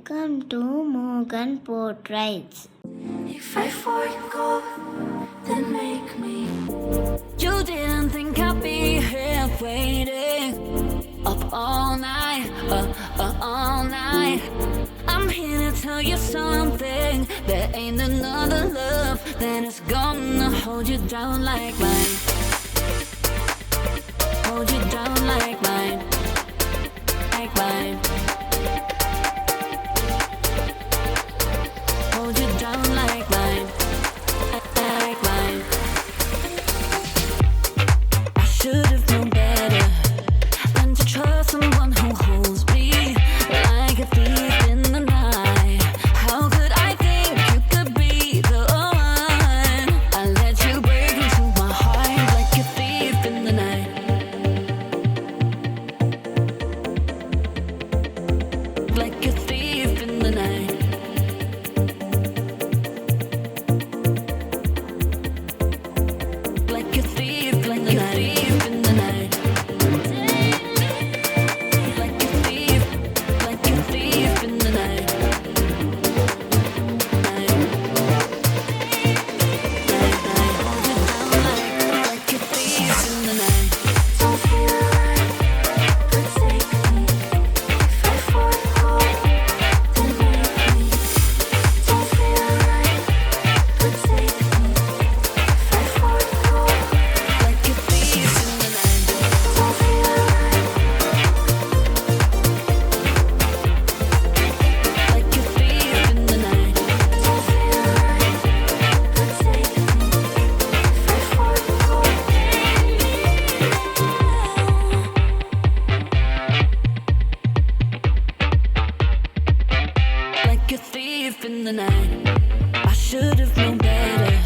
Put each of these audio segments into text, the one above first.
Welcome to MohanPortraits. If I forgo, then make me. You didn't think I'd be here waiting up all night, all night. I'm here to tell you something. There ain't another love that is gonna hold you down like mine. Hold you down like mine, like mine. Hold you down like mine, like mine. I should have known better than to trust someone who holds me like a thief in the night. How could I think you could be the one? I let you break into my heart like a thief in the night. Like a thief in the night. Like a thief, like a thief in the night. Like a thief in the night. Like a thief in the night. Don't feel right, but take me. If I forgo, then make me. Don't feel right, but take me. If I forgo, like a thief in the night. Don't feel right, like a thief in the night. Don't feel right, but take me. If I forgo, like a thief in the night. I should have known better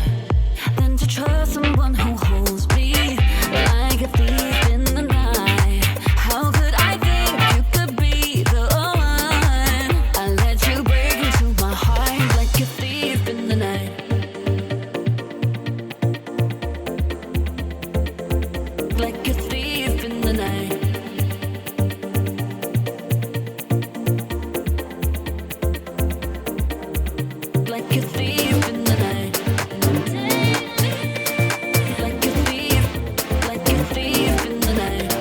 than to trust someone who holds me like a thief in the night. How could I think you could be the one? I let you break into my heart like a thief in the night. Like a thief in the night. Like a thief in the night. Like a thief in the night.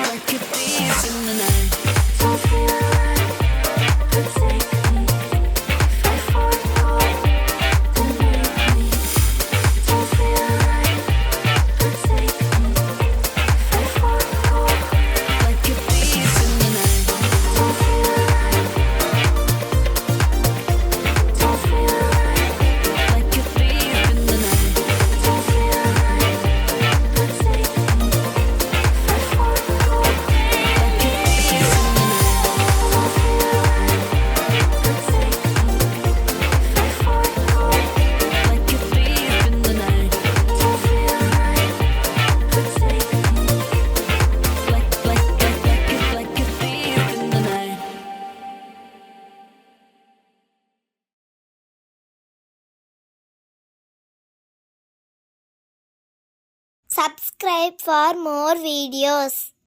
Like a thief in the night. Don't feel right, but take me. If I forgo, then make me. Don't feel right, but take me. If I forgo, like a thief in the night. Don't feel right, don't feel right, like a thief in the night. Don't feel right, but take me. If I forgo, like a thief in the night. Don't feel right, but take me. If I forgo, like a thief in the night. Don't feel right, but take me. Like a thief in the night. Subscribe for more videos.